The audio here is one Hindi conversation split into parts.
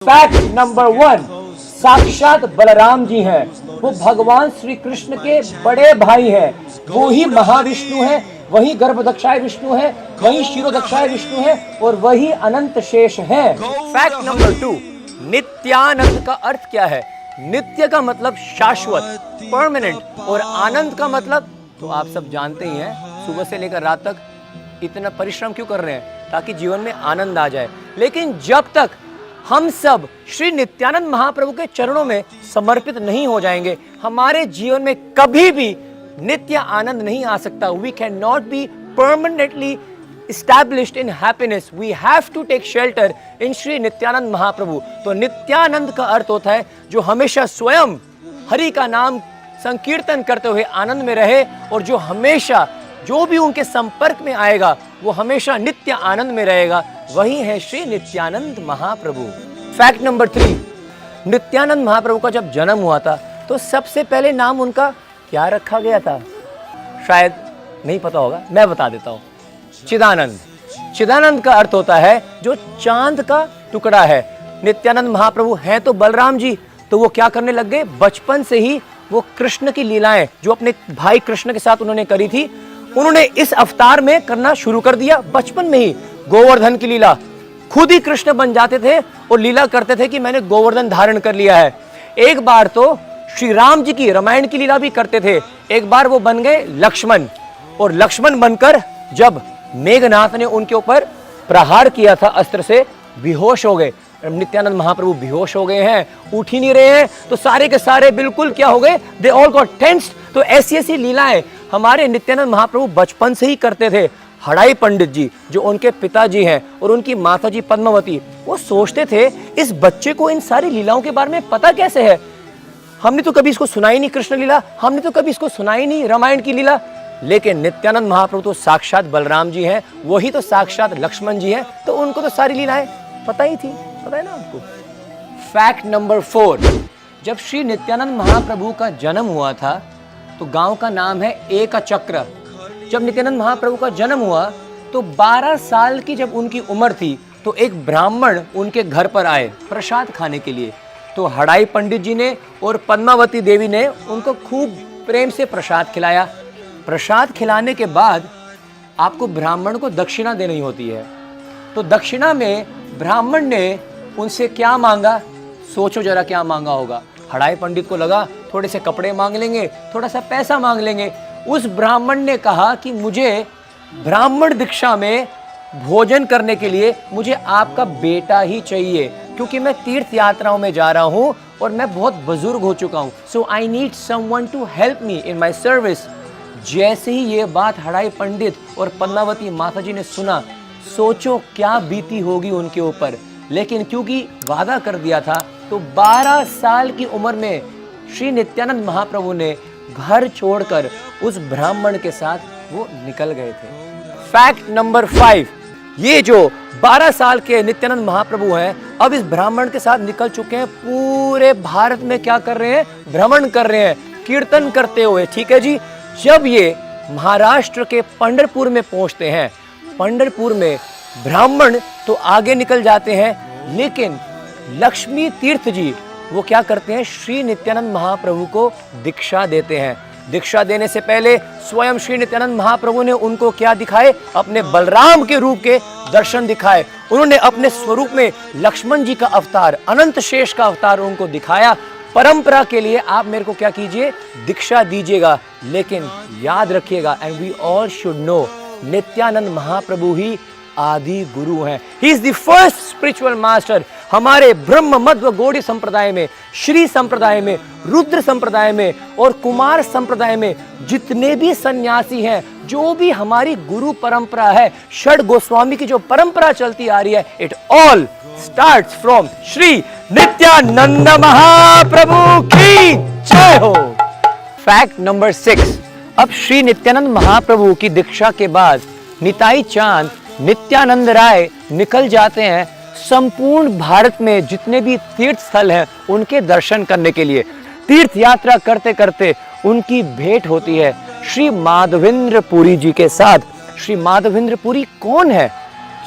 फैक्ट नंबर 1, साक्षात बलराम जी हैं। वो भगवान श्री कृष्ण के बड़े भाई हैं। वो ही महाविष्णु है, वही गर्भदक्षाय विष्णु है, वही शिरोदक्षाय विष्णु है और वही अनंत शेष है। फैक्ट नंबर 2, नित्यानंद का अर्थ क्या है? नित्य का मतलब शाश्वत, परमानेंट, और आनंद का मतलब तो आप सब जानते ही हैं। सुबह से लेकर रात तक इतना परिश्रम क्यों कर रहे हैं? ताकि जीवन में आनंद आ जाए। लेकिन जब तक हम सब श्री नित्यानंद महाप्रभु के चरणों में समर्पित नहीं हो जाएंगे, हमारे जीवन में कभी भी नित्य आनंद नहीं आ सकता। We cannot be permanently established in happiness. We have to take shelter in Shri Nityananda महाप्रभु। तो नित्यानंद का अर्थ होता है जो हमेशा स्वयं हरि का नाम संकीर्तन करते हुए आनंद में रहे, और जो हमेशा जो भी उनके संपर्क में आएगा वो हमेशा नित्य आनंद में रहेगा, वही है श्री नित्यानंद महाप्रभु। फैक्ट नंबर 3, नित्यानंद महाप्रभु का जब जन्म हुआ था तो सबसे पहले नाम उनका क्या रखा गया था? शायद नहीं पता होगा, मैं बता देता हूँ। चिदानंद। चिदानंद का अर्थ होता है जो चांद का टुकड़ा है। नित्यानंद महाप्रभु हैं तो बलराम जी, तो वो क्या करने लग गए? बचपन से ही वो कृष्ण की लीलाएं जो अपने भाई कृष्ण के साथ उन्होंने करी थी, उन्होंने इस अवतार में करना शुरू कर दिया। बचपन में ही गोवर्धन की लीला, खुद ही कृष्ण बन जाते थे और लीला करते थे कि मैंने गोवर्धन धारण कर लिया है। एक बार तो श्री राम जी की रामायण की लीला भी करते थे। एक बार वो बन गए लक्ष्मण, और लक्ष्मण बनकर जब मेघनाथ ने उनके ऊपर प्रहार किया था अस्त्र से, बेहोश हो गए। नित्यानंद महाप्रभु बेहोश हो गए हैं, उठ ही नहीं रहे हैं, तो सारे के सारे बिल्कुल क्या हो गए? They all got tensed. तो ऐसी ऐसी लीलाएं हमारे नित्यानंद महाप्रभु बचपन से ही करते थे। हड़ाई पंडित जी जो उनके पिताजी हैं और उनकी माताजी पद्मावती, वो सोचते थे इस बच्चे को इन सारी लीलाओं के बारे में पता कैसे है? हमने तो कभी इसको सुनाई नहीं कृष्ण लीला, हमने तो कभी इसको सुनाई नहीं रामायण की लीला। लेकिन नित्यानंद महाप्रभु तो साक्षात बलराम जी हैं, वही तो साक्षात लक्ष्मण जी हैं, तो उनको तो सारी लीलाएं पता ही थी। पता है ना आपको? फैक्ट नंबर 4, जब श्री नित्यानंद महाप्रभु का जन्म हुआ था तो गांव का नाम है एकचक्र। जब नित्यानंद महाप्रभु का जन्म हुआ तो 12 साल की जब उनकी उम्र थी तो एक ब्राह्मण उनके घर पर आए प्रसाद खाने के लिए। तो हड़ाई पंडित जी ने और पद्मावती देवी ने उनको खूब प्रेम से प्रसाद खिलाया। प्रसाद खिलाने के बाद आपको ब्राह्मण को दक्षिणा देनी होती है। तो दक्षिणा में ब्राह्मण ने उनसे क्या मांगा? सोचो जरा क्या मांगा होगा। हड़ाई पंडित को लगा थोड़े से कपड़े मांग लेंगे, थोड़ा सा पैसा मांग लेंगे। उस ब्राह्मण ने कहा कि मुझे ब्राह्मण दीक्षा में भोजन करने के लिए मुझे आपका बेटा ही चाहिए, क्योंकि मैं तीर्थ यात्राओं में जा रहा हूँ और मैं बहुत बुजुर्ग हो चुका हूँ। So I need someone to help me in my service. जैसे ही ये बात हड़ाई पंडित और पद्मावती माताजी ने सुना, सोचो क्या बीती होगी उनके ऊपर। लेकिन क्योंकि वादा कर दिया था तो 12 साल की उम्र में श्री नित्यानंद महाप्रभु ने घर छोड़कर उस ब्राह्मण के साथ वो निकल गए थे। फैक्ट नंबर 5, ये जो 12 साल के नित्यानंद महाप्रभु हैं, अब इस ब्राह्मण के साथ निकल चुके हैं। पूरे भारत में क्या कर रहे हैं? भ्रमण कर रहे हैं, कीर्तन करते हुए। ठीक है जी। जब ये महाराष्ट्र के पंढरपुर में पहुंचते हैं, पंढरपुर में ब्राह्मण तो आगे निकल जाते हैं, लेकिन लक्ष्मी तीर्थ जी वो क्या करते हैं? श्री नित्यानंद महाप्रभु को दीक्षा देते हैं। दीक्षा देने से पहले स्वयं श्री नित्यानंद महाप्रभु ने उनको क्या दिखाए? अपने बलराम के रूप के दर्शन दिखाए। उन्होंने अपने स्वरूप में लक्ष्मण जी का अवतार, अनंत शेष का अवतार उनको दिखाया। परंपरा के लिए आप मेरे को क्या कीजिए? दीक्षा दीजिएगा। लेकिन याद रखिएगा, and we all should know, Nityananda Mahaprabhu ही आदि गुरु हैं। He is the first spiritual master. हमारे ब्रह्म मध्व गौड़ी संप्रदाय में, श्री संप्रदाय में, रुद्र संप्रदाय में और कुमार संप्रदाय में जितने भी सन्यासी हैं, जो भी हमारी गुरु परंपरा है, षड गोस्वामी की जो परंपरा चलती आ रही है, it all starts from Shri Nityananda Mahaprabhu की जय हो। फैक्ट नंबर 6, अब श्री नित्यानंद महाप्रभु की दीक्षा के बाद निताई चांद नित्यानंद राय निकल जाते हैं संपूर्ण भारत में जितने भी तीर्थ स्थल हैं उनके दर्शन करने के लिए। तीर्थ यात्रा करते करते उनकी भेंट होती है श्री माधवेंद्र पुरी जी के साथ। श्री माधवेंद्र पुरी कौन है?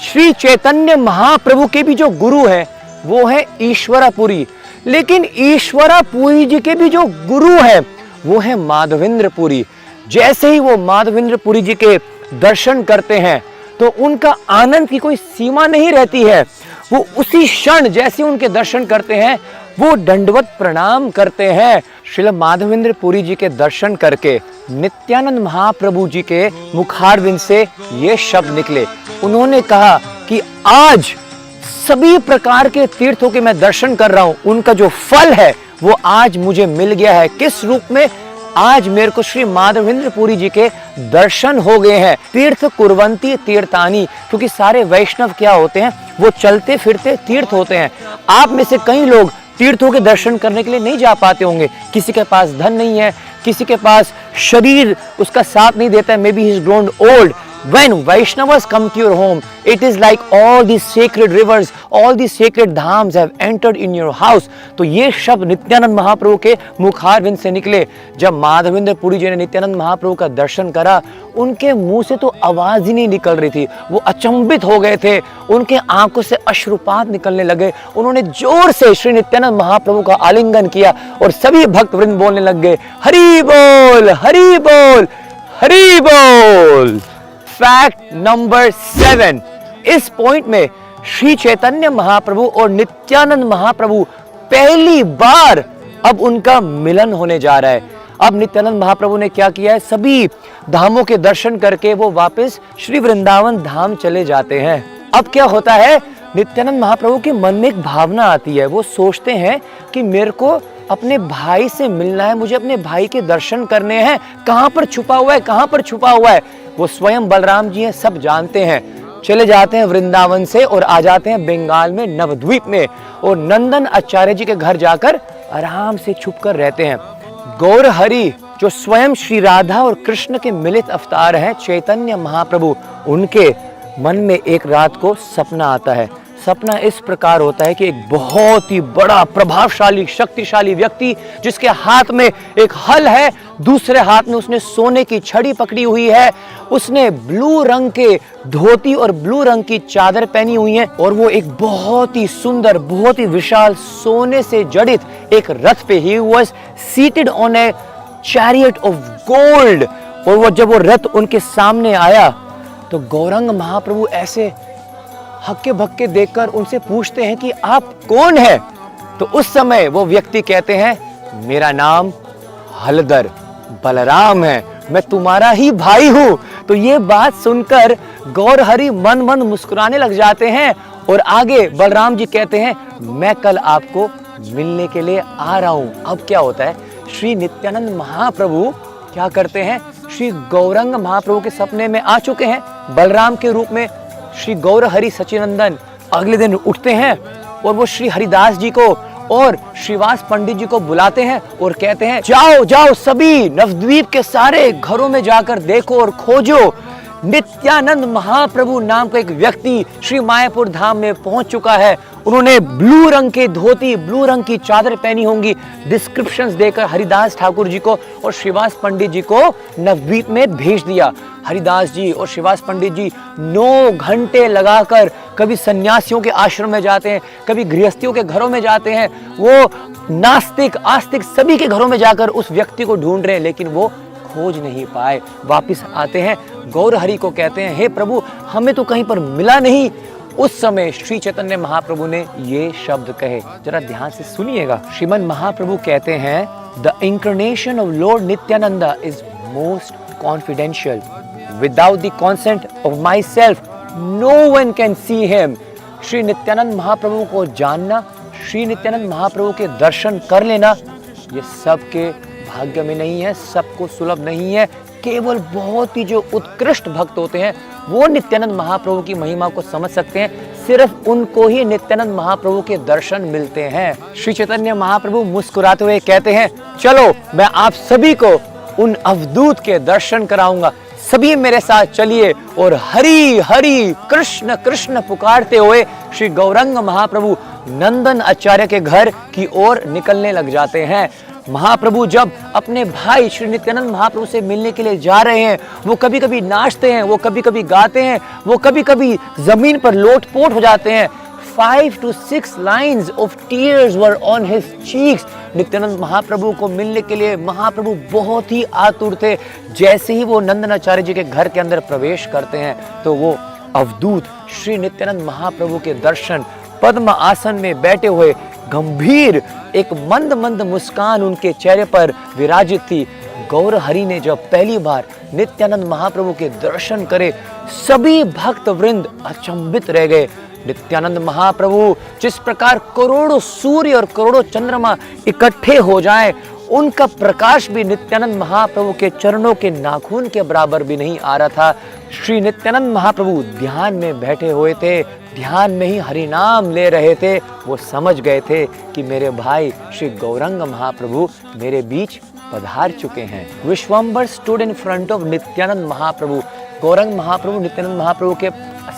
श्री चैतन्य महाप्रभु के भी जो गुरु हैं वो है ईश्वरपुरी। लेकिन ईश्वरपुरी जी के भी जो गुरु है वो है माधवेंद्रपुरी। जैसे ही वो माधवेंद्रपुरी जी के दर्शन करते हैं तो उनका आनंद की कोई सीमा नहीं रहती है। वो उसी क्षण जैसे उनके दर्शन करते हैं वो दंडवत प्रणाम करते हैं। श्रील माधवेंद्रपुरी जी के दर्शन करके नित्यानंद महाप्रभु जी के मुखारविंद से ये शब्द निकले। उन्होंने कहा कि आज सभी प्रकार के तीर्थों के मैं दर्शन कर रहा हूं, उनका जो फल है वो आज मुझे मिल गया है। किस रूप में? आज मेरे को श्री माधवेंद्रपुरी जी के दर्शन हो गए हैं। तीर्थ कुर्वंती तीर्थानी, क्योंकि सारे वैष्णव क्या होते हैं, वो चलते फिरते तीर्थ होते हैं। आप में से कई लोग तीर्थों के दर्शन करने के लिए नहीं जा पाते होंगे। किसी के पास धन नहीं है, किसी के पास शरीर उसका साथ नहीं देता है, may be he is grown old. When Vaishnavas come to your home, it is like all these sacred rivers, all these sacred dhams have entered in your house. तो ये शब्द नित्यानंद महाप्रभु के मुखारविंद से निकले। जब माधवेंद्रपुरी जी ने नित्यानंद महाप्रभु का दर्शन करा, उनके मुंह से तो आवाज ही नहीं निकल रही थी। वो अचंभित हो गए थे, उनके आंखों से अश्रुपात निकलने लगे। उन्होंने जोर से श्री नित्यानंद महाप्रभु का आलिंगन किया और सभी भक्त वृंद बोलने लग गए, हरि बोल, हरि बोल, हरि बोल। फैक्ट नंबर 7, इस पॉइंट में श्री चैतन्य महाप्रभु और नित्यानंद महाप्रभु पहली बार अब उनका मिलन होने जा रहा है। अब नित्यानंद महाप्रभु ने क्या किया है, सभी धामों के दर्शन करके वो वापस श्री वृंदावन धाम चले जाते हैं। अब क्या होता है, नित्यानंद महाप्रभु के मन में एक भावना आती है। वो सोचते हैं कि मेरे को अपने भाई से मिलना है, मुझे अपने भाई के दर्शन करने हैं। कहां पर छुपा हुआ है, कहां पर छुपा हुआ है? वो स्वयं बलराम जी हैं, सब जानते हैं। चले जाते हैं वृंदावन से और आ जाते हैं बंगाल में नवद्वीप में, और नंदन आचार्य जी के घर जाकर आराम से छुपकर रहते हैं। गौर हरि जो स्वयं श्री राधा और कृष्ण के मिलित अवतार हैं, चैतन्य महाप्रभु, उनके मन में एक रात को सपना आता है। सपना इस प्रकार होता है कि एक बहुत ही बड़ा प्रभावशाली शक्तिशाली व्यक्ति, जिसके हाथ में एक हल है, दूसरे हाथ में उसने सोने की छड़ी पकड़ी हुई है, उसने ब्लू रंग के धोती और ब्लू रंग की चादर पहनी हुई है, और वो एक बहुत ही सुंदर, बहुत ही विशाल सोने से जड़ित एक रथ पे he was seated on A chariot of gold. और वो जब वो रथ उनके सामने आया तो गौरंग महाप्रभु ऐसे हक्के भक्के देखकर उनसे पूछते हैं कि आप कौन हैं? तो उस समय वो व्यक्ति कहते हैं, मेरा नाम हलधर बलराम है, मैं तुम्हारा ही भाई हूं। तो ये बात सुनकर गौर हरि मन मन मुस्कुराने लग जाते हैं, और आगे बलराम जी कहते हैं, मैं कल आपको मिलने के लिए आ रहा हूं। अब क्या होता है, श्री नित्यानंद महाप्रभु क्या करते हैं, श्री गौरंग महाप्रभु के सपने में आ चुके हैं बलराम के रूप में। श्री गौर हरि सचिनंदन अगले दिन उठते हैं और वो श्री हरिदास जी को और श्रीवास पंडित जी को बुलाते हैं और कहते हैं, जाओ जाओ सभी नवद्वीप के सारे घरों में जाकर देखो और खोजो, नित्यानंद महाप्रभु नाम का एक व्यक्ति श्री मायापुर धाम में पहुंच चुका है। उन्होंने ब्लू रंग के धोती, ब्लू रंग की चादर पहनी होंगी। डिस्क्रिप्शंस देकर हरिदास ठाकुर जी को और श्रीवास पंडित जी को नवद्वीप में भेज दिया। हरिदास जी और श्रीवास पंडित जी 9 घंटे लगाकर कभी सन्यासियों के आश्रम में जाते हैं, कभी गृहस्थियों के घरों में जाते हैं। वो नास्तिक आस्तिक सभी के घरों में जाकर उस व्यक्ति को ढूंढ रहे हैं, लेकिन वो खोज नहीं पाए। वापिस आते हैं, गौर हरि को कहते हैं, हे प्रभु हमें तो कहीं पर मिला नहीं। उस समय श्री चैतन्य महाप्रभु ने ये शब्द कहे, जरा ध्यान से सुनिएगा। श्रीमन महाप्रभु कहते हैं, the इंcarnation of Lord Nityananda is most confidential. Without the consent of myself, no one can see him. Shri Nityananda Mahaprabhu को जानना, श्री नित्यानंद महाप्रभु के दर्शन कर लेना, ये सबके भाग्य में नहीं है, सबको सुलभ नहीं है। केवल बहुत ही जो उत्कृष्ट भक्त होते हैं वो नित्यानंद महाप्रभु की महिमा को समझ सकते हैं। सिर्फ उनको ही नित्यानंद महाप्रभु के दर्शन मिलते हैं। श्री चैतन्य महाप्रभु मुस्कुराते हुए कहते हैं, चलो मैं आप सभी को उन अवधूत के दर्शन कराऊंगा, सभी मेरे साथ चलिए। और हरि हरि कृष्ण कृष्ण पुकारते हुए श्री गौरंग महाप्रभु नंदन आचार्य के घर की ओर निकलने लग जाते हैं। महाप्रभु जब अपने भाई श्री नित्यानंद महाप्रभु से मिलने के लिए जा रहे हैं, वो कभी कभी नाचते हैं, वो कभी कभी गाते हैं, वो कभी कभी जमीन पर लोटपोट हो जाते हैं। 5 to 6 lines of tears were on his cheeks. Nityanand Mahaprabhu को मिलने के लिए महाप्रभु बहुत ही आतुर थे। जैसे ही वो नंदनाचार्य जी के घर के अंदर प्रवेश करते हैं तो वो अवधूत श्री नित्यानंद महाप्रभु के दर्शन पद्म आसन में बैठे हुए गंभीर एक मंद मंद मुस्कान उनके चेहरे पर विराजित थी। गौर हरि ने जब पहली बार नित्यानंद महाप्रभु के दर्शन करे सभी भक्त वृंद अचंभित रह गए। नित्यानंद महाप्रभु जिस प्रकार करोड़ों सूर्य और करोड़ों चंद्रमा इकट्ठे हो जाएं, उनका प्रकाश भी नित्यानंद महाप्रभु के चरणों के नाखून के बराबर भी नहीं आ रहा था। श्री नित्यानंद महाप्रभु ध्यान में बैठे हुए थे, ध्यान में ही हरि नाम ले रहे थे। वो समझ गए थे कि मेरे भाई श्री गौरंग महाप्रभु मेरे बीच पधार चुके हैं। Vishwambhar stood in front of Nityananda Mahaprabhu. Gauranga Mahaprabhu Nityananda Mahaprabhu के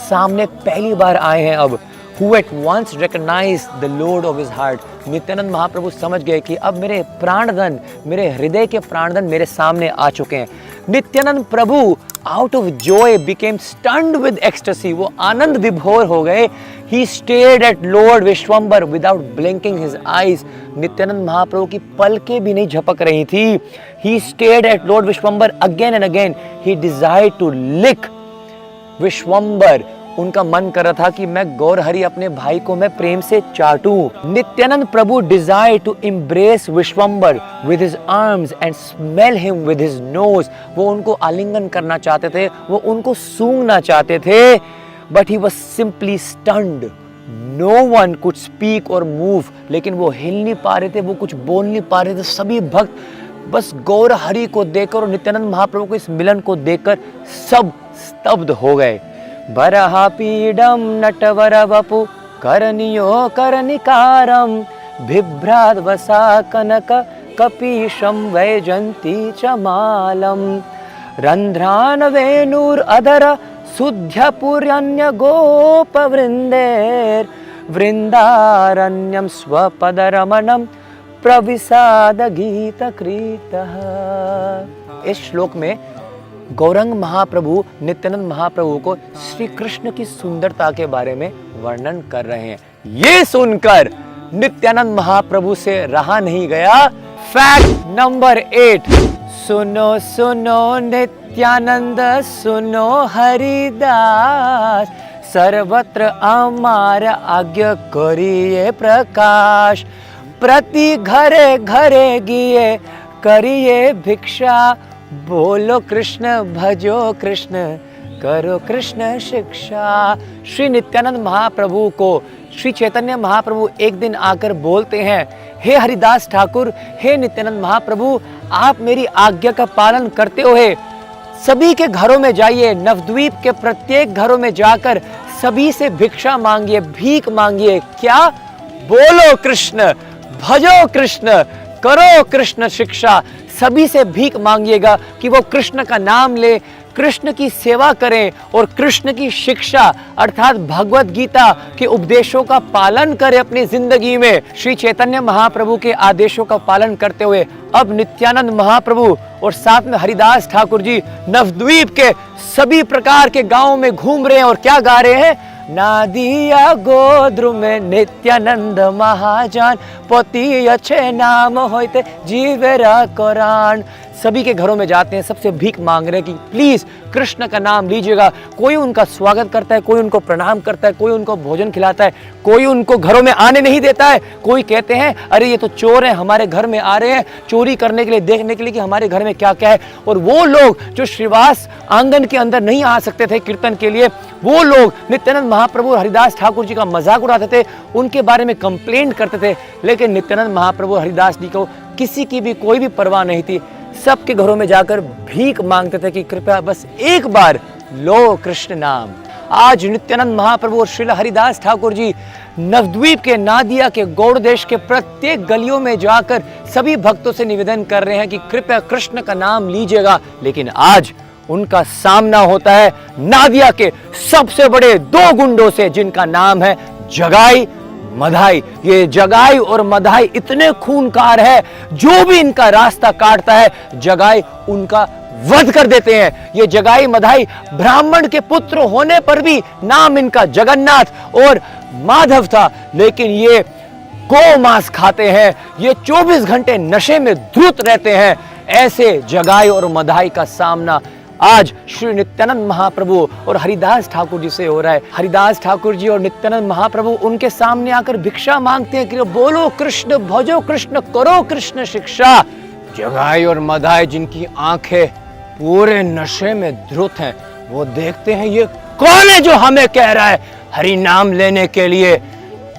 सामने पहली बार आए हैं अब। Who at once recognized the Lord of his heart. Nityanand महाप्रभु समझ गए कि अब मेरे प्राणधन, मेरे हृदय के प्राणधन मेरे सामने आ चुके हैं। नित्यानंद प्रभु out of joy became stunned with ecstasy. वो आनंद विभोर हो गए। He stared at Lord Vishwambar without blinking his eyes. Nityanand Mahaprabhu की पलकें भी नहीं झपक रही थी। He stared at Lord Vishwambar again and again. He desired to lick Vishwambar. उनका मन कर रहा था कि मैं गौर हरि अपने भाई को मैं प्रेम से चाटूं। Nityananda Prabhu desire to embrace Vishwambhar with his arms and smell him with his nose. वो उनको आलिंगन करना चाहते थे, वो उनको सूंघना चाहते थे, but he was simply stunned. No one could speak or move. लेकिन वो हिल नहीं पा रहे थे, वो कुछ बोल नहीं पा रहे थे। सभी भक्त बस गौर हरि को देखकर और नित्यानंद महाप्रभु को इस मिलन को देखकर सब स्तब्ध हो गए। बरहा पीडम नटवर वपु करनियो करनिकारम बिभ्राद वसा कनक कपीशम वैजंती चमालम रंध्रान वेणुर अधर सुध्य पुर्यन्य गोप वृंदेर वृंदारण्यम स्वपदरमणम प्रविसाद गीत कृतः। इस श्लोक में गौरंग महाप्रभु नित्यानंद महाप्रभु को श्री कृष्ण की सुंदरता के बारे में वर्णन कर रहे हैं। ये सुनकर नित्यानंद महाप्रभु से रहा नहीं गया। फैक्ट नंबर 8, सुनो सुनो नित्यानंद सुनो हरिदास सर्वत्र अमार आज्ञा करिए प्रकाश प्रति घरे घरे गिए करिए भिक्षा बोलो कृष्ण भजो कृष्ण करो कृष्ण शिक्षा। श्री नित्यानंद महाप्रभु को श्री चैतन्य महाप्रभु एक दिन आकर बोलते हैं, हे हरिदास ठाकुर, हे नित्यानंद महाप्रभु, आप मेरी आज्ञा का पालन करते हुए सभी के घरों में जाइए, नवद्वीप के प्रत्येक घरों में जाकर सभी से भिक्षा मांगिए, भीख मांगिए। क्या? बोलो कृष्ण, भजो कृष्ण, करो कृष्ण शिक्षा। सभी से भीख मांगिएगा कि वो कृष्ण का नाम ले, कृष्ण की सेवा करें और कृष्ण की शिक्षा अर्थात भगवत गीता के उपदेशों का पालन करें अपनी जिंदगी में। श्री चैतन्य महाप्रभु के आदेशों का पालन करते हुए अब नित्यानंद महाप्रभु और साथ में हरिदास ठाकुर जी नवद्वीप के सभी प्रकार के गांवों में घूम रहे हैं और क्या गा रहे हैं? नादिया गोद्रु में नित्यानंद महाजान पोती अच्छे नाम होते जीवेरा कुरान। सभी के घरों में जाते हैं, सबसे भीख मांग रहे हैं कि प्लीज कृष्ण का नाम लीजिएगा। कोई उनका स्वागत करता है, कोई उनको प्रणाम करता है, कोई उनको भोजन खिलाता है, कोई उनको घरों में आने नहीं देता है। कोई कहते हैं अरे ये तो चोर हैं, हमारे घर में आ रहे हैं चोरी करने के लिए, देखने के लिए कि हमारे घर में क्या क्या है। और वो लोग जो श्रीवास आंगन के अंदर नहीं आ सकते थे कीर्तन के लिए, वो लोग नित्यानंद महाप्रभु और हरिदास ठाकुर जी का मजाक उड़ाते थे, उनके बारे में कंप्लेंट करते थे। लेकिन नित्यानंद महाप्रभु हरिदास जी को किसी की भी कोई भी परवाह नहीं थी। सबके घरों में जाकर भीख मांगते थे कि कृपया बस एक बार लो कृष्ण नाम। आज नित्यानंद महाप्रभु और श्रील हरिदास ठाकुर जी नवद्वीप के नादिया के गौड़ देश के प्रत्येक गलियों में जाकर सभी भक्तों से निवेदन कर रहे हैं कि कृपया कृष्ण का नाम लीजिएगा। लेकिन आज उनका सामना होता है नादिया के सबसे बड़े दो गुंडों से, जिनका नाम है जगाई मधाई। ये जगाई और मधाई इतने खूंखार है, जो भी इनका रास्ता काटता है जगाई उनका वध कर देते हैं। ये जगाई मधाई ब्राह्मण के पुत्र होने पर भी नाम इनका जगन्नाथ और माधव था, लेकिन ये गौ मांस खाते हैं, ये 24 घंटे नशे में धुत रहते हैं। ऐसे जगाई और मदाई का सामना आज श्री नित्यानंद महाप्रभु और हरिदास ठाकुर जी से हो रहा है। हरिदास ठाकुर जी और नित्यानंद महाप्रभु उनके सामने आकर भिक्षा मांगते हैं कि बोलो कृष्ण, भजो कृष्ण, करो कृष्ण शिक्षा। जगाई और मदाई जिनकी आंखें पूरे नशे में धुत हैं, वो देखते हैं ये कौन है जो हमें कह रहा है हरि नाम लेने के लिए।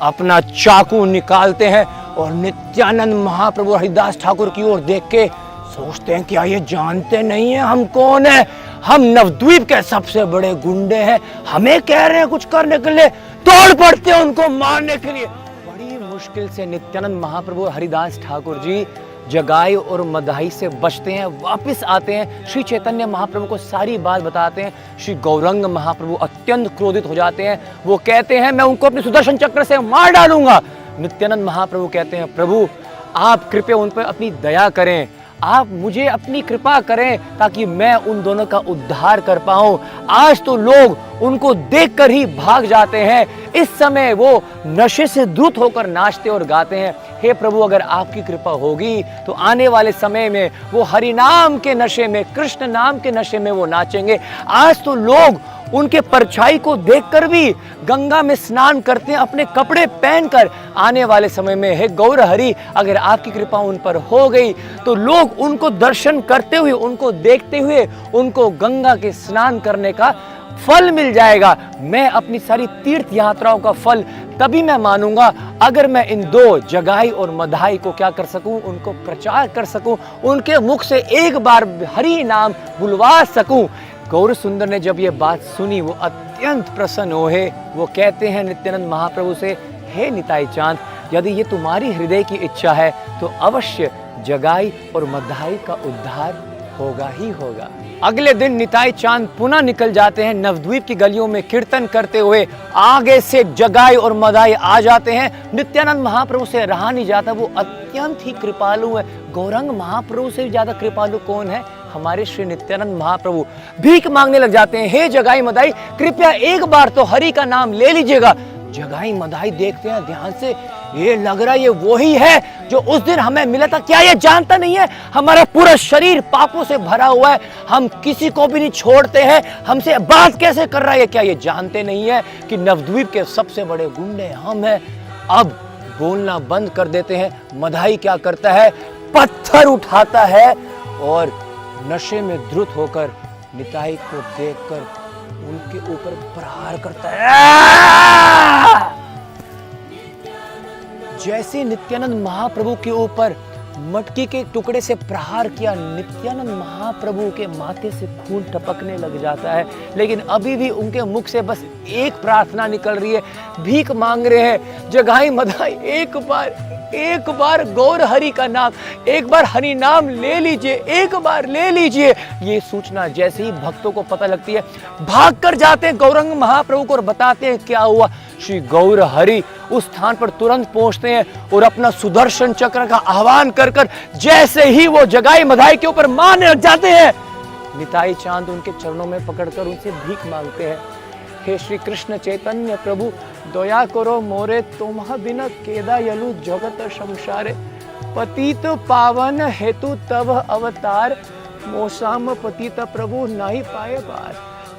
अपना चाकू निकालते हैं और नित्यानंद महाप्रभु हरिदास ठाकुर की ओर देख के सोचते हैं क्या ये जानते नहीं है हम कौन है, हम नवद्वीप के सबसे बड़े गुंडे हैं, हमें कह रहे हैं कुछ करने के लिए। तोड़ पड़ते हैं उनको मारने के लिए। बड़ी मुश्किल से नित्यानंद महाप्रभु हरिदास ठाकुर जी जगाई और मदाई से बचते हैं, वापस आते हैं, श्री चैतन्य महाप्रभु को सारी बात बताते हैं। श्री गौरंग महाप्रभु अत्यंत क्रोधित हो जाते हैं, वो कहते हैं मैं उनको अपने सुदर्शन चक्र से मार डालूंगा। नित्यानंद महाप्रभु कहते हैं प्रभु आप कृपया उन पर अपनी दया करें, आप मुझे अपनी कृपा करें ताकि मैं उन दोनों का उद्धार कर पाऊं। आज तो लोग उनको देखकर ही भाग जाते हैं, इस समय वो नशे से धुत होकर नाचते और गाते हैं। हे प्रभु अगर आपकी कृपा होगी तो आने वाले समय में वो हरि नाम के नशे में, कृष्ण नाम के नशे में वो नाचेंगे। आज तो लोग उनके परछाई को देखकर भी गंगा में स्नान करते हैं अपने कपड़े पहनकर। आने वाले समय में हे गौर हरि अगर आपकी कृपा उन पर हो गई तो लोग उनको दर्शन करते हुए, उनको देखते हुए उनको गंगा के स्नान करने का फल मिल जाएगा। मैं अपनी सारी तीर्थ यात्राओं का फल तभी मैं मानूंगा अगर मैं इन दो जगाई और मदाई को क्या कर सकूं, उनको प्रचार कर सकूं, उनके मुख से एक बार हरि नाम बुलवा सकूं। गौर सुंदर ने जब ये बात सुनी वो अत्यंत प्रसन्न हुए। वो कहते हैं नित्यानंद महाप्रभु से, हे निताई चांद यदि ये तुम्हारी हृदय की इच्छा है तो अवश्य जगाई और मदाई का उद्धार होगा ही होगा। अगले दिन निताई चांद पुनः निकल जाते हैं नवद्वीप की गलियों में कीर्तन करते हुए। आगे से जगाई और मदाई आ जाते हैं। नित्यानंद महाप्रभु से रहा नहीं जाता, वो अत्यंत ही कृपालु है। गौरंग महाप्रभु से भी ज्यादा कृपालु कौन है? हमारे श्री नित्यानंद महाप्रभु। भीख मांगने लग जाते हैं, हे जगाई मदाई कृपया एक बार तो हरि का नाम ले लीजिएगा। जगाई मदाई देखते हैं ध्यान से, ये लग रहा है ये वही है जो उस दिन हमें मिला था। क्या ये जानता नहीं है हमारा पूरा शरीर पापों से भरा हुआ है, हम किसी को भी नहीं छोड़ते हैं, हमसे बात कैसे कर रहा है? क्या ये जानते नहीं है कि नवद्वीप के सबसे बड़े गुंडे हम हैं? अब बोलना बंद कर देते हैं। मदाई क्या करता है, पत्थर उठाता है और नशे में धुत होकर निताई को देखकर उनके ऊपर प्रहार करता है। जैसे नित्यानंद महाप्रभु के ऊपर मटकी के टुकड़े से प्रहार किया, नित्यानंद महाप्रभु के माथे से खून टपकने लग जाता है। लेकिन अभी भी उनके मुख से बस एक प्रार्थना निकल रही है, भीख मांग रहे हैं। जगाई मदाई एक बार गौर हरि का नाम, एक बार हरि नाम ले लीजिए, एक बार ले लीजिए। ये सूचना जैसे ही भक्तों को पता लगती है भाग कर जाते हैं गौरंग महाप्रभु को और बताते हैं क्या हुआ। श्री गौर हरि उस स्थान पर तुरंत पहुंचते हैं और अपना सुदर्शन चक्र का आह्वान कर जैसे ही वो जगाई मदाई के ऊपर मारने लग जाते हैं, निताई चांद उनके चरणों में पकड़कर उनसे भीख मांगते हैं। हे श्री कृष्ण चैतन्य प्रभु दया करो मोरे, तुम्हा बिना केदा यलु जगत संसारे, पतित पावन हेतु तब अवतार, मोसाम पतित प्रभु नहीं पाए बार।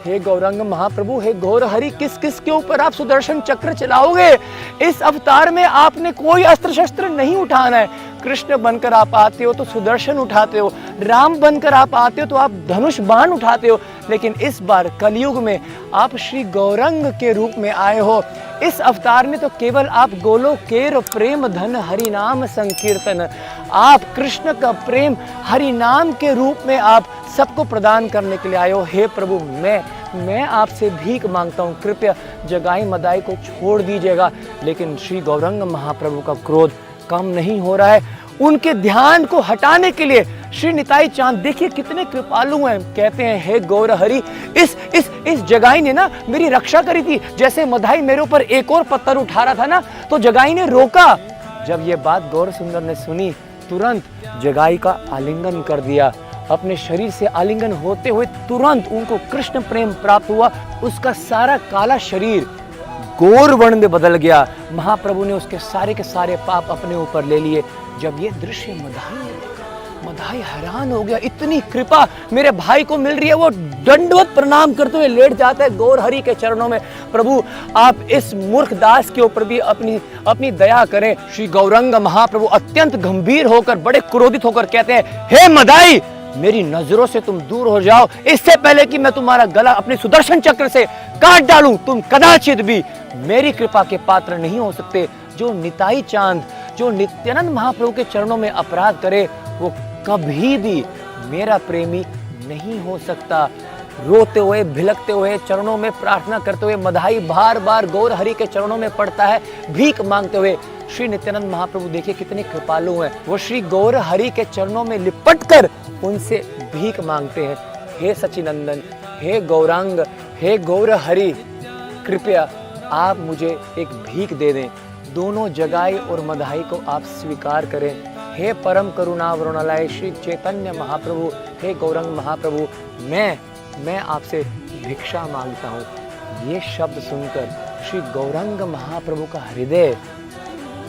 हे गौरंग महाप्रभु, हे गौर हरि, किस किस के ऊपर आप सुदर्शन चक्र चलाओगे? इस अवतार में आपने कोई अस्त्र शस्त्र नहीं उठाना है। कृष्ण बनकर आप आते हो तो सुदर्शन उठाते हो, राम बनकर आप आते हो तो आप धनुष बाण उठाते हो, लेकिन इस बार कलयुग में आप श्री गौरंग के रूप में आए हो। इस अवतार में तो केवल आप गोलोकेर प्रेम धन हरि नाम संकीर्तन, आप कृष्ण का प्रेम हरि नाम के रूप में आप सबको प्रदान करने के लिए आए हो। हे प्रभु, मैं आपसे भीख मांगता हूँ, कृपया जगाई मदाई को छोड़ दीजिएगा। लेकिन श्री गौरंग महाप्रभु का क्रोध कम नहीं हो रहा है। उनके ध्यान को हटाने के लिए श्री निताई चांद देखिए कितने कृपालु हैं, कहते हैं हे गौर हरि, इस जगाई ने ना मेरी रक्षा करी थी। जैसे मदाई मेरे ऊपर एक और पत्थर उठा रहा था ना, तो जगाई ने रोका। जब ये बात गौर सुंदर ने सुनी, तुरंत जगाई का आलिंगन कर दिया। अपने शरीर से आलिंगन होते हुए तुरंत उनको कृष्ण प्रेम प्राप्त हुआ। उसका सारा काला शरीर गौर वर्ण में बदल गया। महाप्रभु ने उसके सारे के सारे पाप अपने ऊपर ले लिए। जब ये दृश्य मदाई ने देखा, मदाई हैरान हो गया, इतनी कृपा मेरे भाई को मिल रही है। वो दंडवत प्रणाम करते हुए लेट जाता है गौर हरि के चरणों में। प्रभु आप इस मूर्ख दास के ऊपर भी अपनी दया करें। श्री गौरंग महाप्रभु अत्यंत गंभीर होकर, बड़े क्रोधित होकर कहते हैं, हे मदाई, मेरी नजरों से तुम दूर हो जाओ, इससे पहले कि मैं तुम्हारा गला अपने सुदर्शन चक्र से काट डालूं, तुम कदाचित भी मेरी कृपा के पात्र नहीं हो सकते। जो निताई चांद, जो नित्यानंद महाप्रभु के चरणों में अपराध करे, वो कभी भी मेरा प्रेमी नहीं हो सकता। रोते हुए, भिलकते हुए, चरणों में प्रार्थना करते हुए मदाई बार बार गौर हरि के चरणों में पड़ता है, भीख मांगते हुए। श्री नित्यानंद महाप्रभु देखिए कितने कृपालु हैं, वो श्री गौर हरि के चरणों में लिपट कर उनसे भीख मांगते हैं। हे सचिनंदन, हे गौरांग, हे गौर हरि, कृपया आप मुझे एक भीख दे दें। दोनों जगाई और मदाई को आप स्वीकार करें। हे परम करुणा वरुणालय श्री चैतन्य महाप्रभु, हे गौरंग महाप्रभु, मैं आपसे भिक्षा मांगता हूँ। ये शब्द सुनकर श्री गौरंग महाप्रभु का हृदय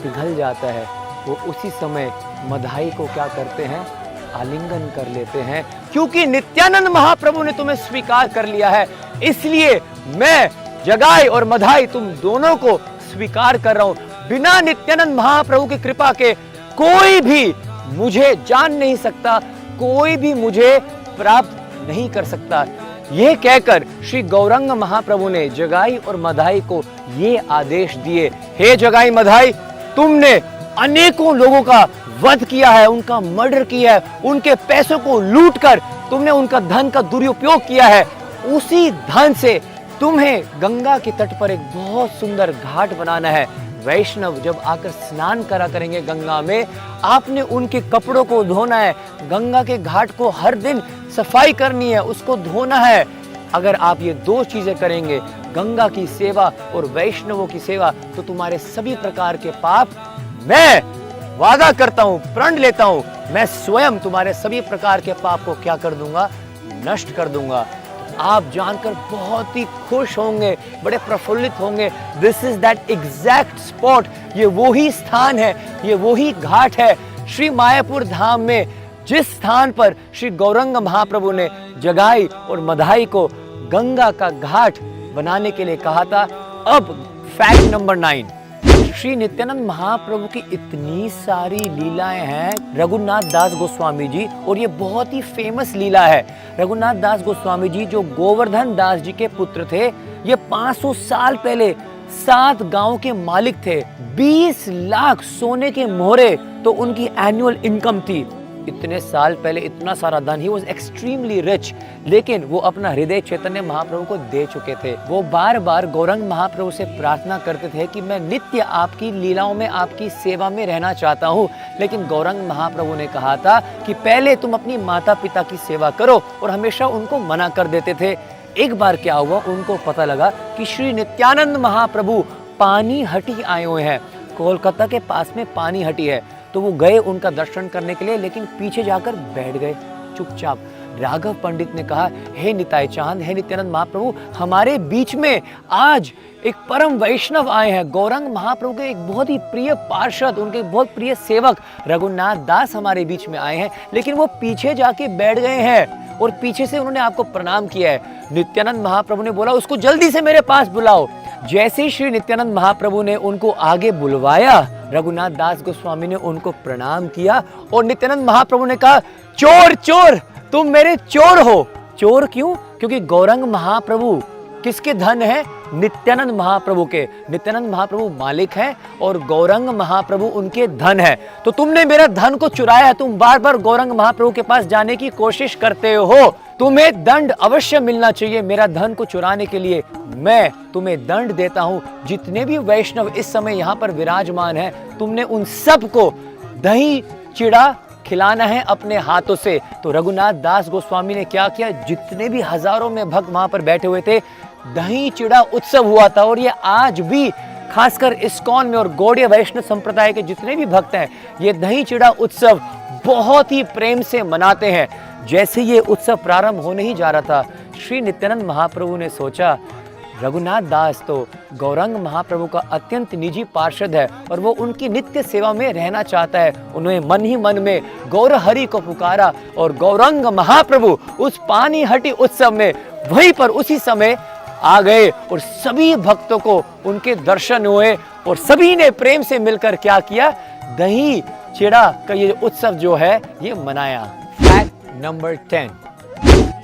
पिघल जाता है। वो उसी समय मदाई को क्या करते हैं, आलिंगन कर लेते हैं। क्योंकि नित्यानंद महाप्रभु ने तुम्हें स्वीकार कर लिया है, इसलिए मैं जगाई और मदाई तुम दोनों को स्वीकार कर रहा हूं। बिना नित्यानंद महाप्रभु की कृपा के कोई भी मुझे जान नहीं सकता, कोई भी मुझे प्राप्त नहीं कर सकता। यह कहकर श्री गौरंग महाप्रभु ने जगाई और मदाई को ये आदेश दिए, हे जगाई मदाई, तुमने अनेकों लोगों का वध किया है, उनका मर्डर किया है, उनके पैसों को लूटकर तुमने उनका धन का दुरुपयोग किया है। उसी धन से तुम्हें गंगा के तट पर एक बहुत सुंदर घाट बनाना है। वैष्णव जब आकर स्नान करा करेंगे गंगा में, आपने उनके कपड़ों को धोना है। गंगा के घाट को हर दिन सफाई करनी है, उसको धोना है। अगर आप ये दो चीजें करेंगे, गंगा की सेवा और वैष्णवों की सेवा, तो तुम्हारे सभी प्रकार के पाप, मैं वादा करता हूं, प्रण लेता हूं, मैं स्वयं तुम्हारे सभी प्रकार के पाप को क्या कर दूंगा, नष्ट कर दूंगा। आप जानकर बहुत ही खुश होंगे, बड़े प्रफुल्लित होंगे। This is that exact spot, ये वो ही स्थान है, ये वो ही घाट है श्री मायापुर धाम में, जिस स्थान पर श्री गौरंग महाप्रभु ने जगाई और मदाई को गंगा का घाट बनाने के लिए कहा था। अब फैक्ट नंबर 9, श्री नित्यानंद महाप्रभु की इतनी सारी लीलाएं हैं रघुनाथ दास गोस्वामी जी, और ये बहुत ही फेमस लीला है। रघुनाथ दास गोस्वामी जी जो गोवर्धन दास जी के पुत्र थे, ये 500 साल पहले 7 गांव के मालिक थे। 20 लाख सोने के मोहरे तो उनकी एनुअल इनकम थी। इतने साल पहले इतना सारा धन, ही वॉज एक्सट्रीमली रिच, लेकिन वो अपना हृदय चैतन्य महाप्रभु को दे चुके थे। वो बार बार गौरंग महाप्रभु से प्रार्थना करते थे कि मैं नित्य आपकी लीलाओं में, आपकी सेवा में रहना चाहता हूँ। लेकिन गौरंग महाप्रभु ने कहा था कि पहले तुम अपनी माता पिता की सेवा करो, और हमेशा उनको मना कर देते थे। एक बार क्या हुआ, उनको पता लगा कि श्री नित्यानंद महाप्रभु पानी हटी आए हुए हैं, कोलकाता के पास में पानी हटी है। तो वो गए उनका दर्शन करने के लिए, लेकिन पीछे जाकर बैठ गए चुपचाप। राघव पंडित ने कहा, हे निताई चांद, हे नित्यानंद महाप्रभु, हमारे बीच में आज एक परम वैष्णव आए हैं। गौरंग महाप्रभु के एक बहुत ही प्रिय पार्षद, उनके बहुत प्रिय सेवक रघुनाथ दास हमारे बीच में आए हैं, लेकिन वो पीछे जाके बैठ गए हैं और पीछे से उन्होंने आपको प्रणाम किया है। नित्यानंद महाप्रभु ने बोला, उसको जल्दी से मेरे पास बुलाओ। जैसे ही श्री नित्यानंद महाप्रभु ने उनको आगे बुलवाया, रघुनाथ दास गोस्वामी ने उनको प्रणाम किया और नित्यानंद महाप्रभु ने कहा, चोर चोर, तुम मेरे चोर हो। चोर क्यों? क्योंकि गौरंग महाप्रभु किसके धन है? नित्यानंद महाप्रभु के। नित्यानंद महाप्रभु मालिक हैं और गौरंग महाप्रभु उनके धन है। तो तुमने मेरा धन को चुराया, तुम बार बार गौरंग महाप्रभु के पास जाने की कोशिश करते हो, तुम्हें दंड अवश्य मिलना चाहिए। मेरा धन को चुराने के लिए मैं तुम्हें दंड देता हूं। जितने भी वैष्णव इस समय यहाँ पर विराजमान हैं, तुमने उन सब को दही चिड़ा खिलाना है अपने हाथों से। तो रघुनाथ दास गोस्वामी ने क्या किया, जितने भी हजारों में भक्त वहां पर बैठे हुए थे, दही चिड़ा उत्सव हुआ था। और ये आज भी खासकर इस्कॉन में और गौड़ीय वैष्णव संप्रदाय के जितने भी भक्त हैं, ये दही चिड़ा उत्सव बहुत ही प्रेम से मनाते हैं। जैसे ये उत्सव प्रारंभ होने ही जा रहा था, श्री नित्यानंद महाप्रभु ने सोचा, रघुनाथ दास तो गौरंग महाप्रभु का अत्यंत निजी पार्षद है और वो उनकी नित्य सेवा में रहना चाहता है। उन्होंने मन ही मन में गौर हरि को पुकारा और गौरंग महाप्रभु उस पानी हटी उत्सव में वहीं पर उसी समय आ गए और सभी भक्तों को उनके दर्शन हुए और सभी ने प्रेम से मिलकर क्या किया, दही चिड़ा का ये उत्सव जो है ये मनाया। फैक्ट नंबर 10,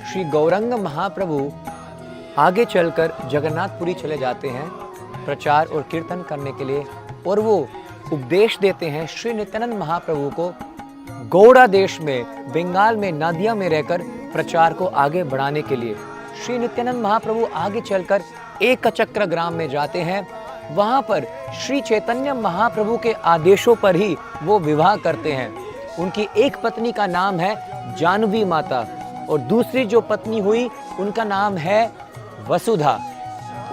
श्री गौरंग महाप्रभु आगे चलकर जगन्नाथपुरी चले जाते हैं प्रचार और कीर्तन करने के लिए और वो उपदेश देते हैं श्री नित्यानंद महाप्रभु को गौड़ा देश में बंगाल में नादिया में रहकर प्रचार को आगे बढ़ाने के लिए। श्री नित्यानंद महाप्रभु आगे चलकर एकचक्र ग्राम में जाते हैं। वहां पर श्री चैतन्य महाप्रभु के आदेशों पर ही वो विवाह करते हैं। उनकी एक पत्नी का नाम है जानवी माता और दूसरी जो पत्नी हुई उनका नाम है वसुधा।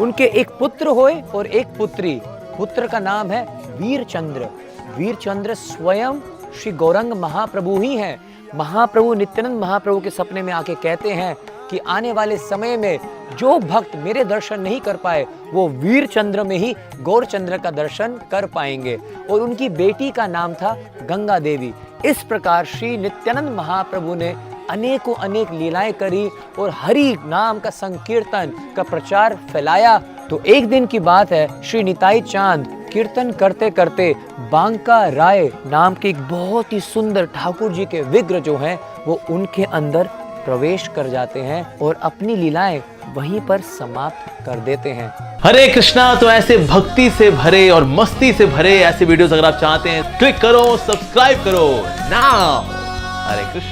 उनके एक पुत्र हुए और एक पुत्री। पुत्र का नाम है वीरचंद्र। वीरचंद्र स्वयं श्री गौरंग महाप्रभु ही हैं। महाप्रभु नित्यानंद महाप्रभु के सपने में आके कहते हैं कि आने वाले समय में जो भक्त मेरे दर्शन नहीं कर पाए वो वीरचंद्र में ही गौरचंद्र का दर्शन कर पाएंगे। और उनकी बेटी का नाम था गंगा देवी। इस प्रकार श्री नित्यानंद महाप्रभु ने अनेकों अनेक लीलाएं करी और हरि नाम का संकीर्तन का प्रचार फैलाया। तो एक दिन की बात है, श्री निताई चांद कीर्तन करते करते बांका राय नाम के एक बहुत ही सुंदर ठाकुर जी के विग्रह जो हैं वो उनके अंदर प्रवेश कर जाते हैं और अपनी लीलाएं वहीं पर समाप्त कर देते हैं। हरे कृष्णा। तो ऐसे भक्ति से भरे और मस्ती से भरे ऐसे वीडियोस अगर आप चाहते हैं, क्लिक करो, सब्सक्राइब करो नाउ। हरे कृष्ण।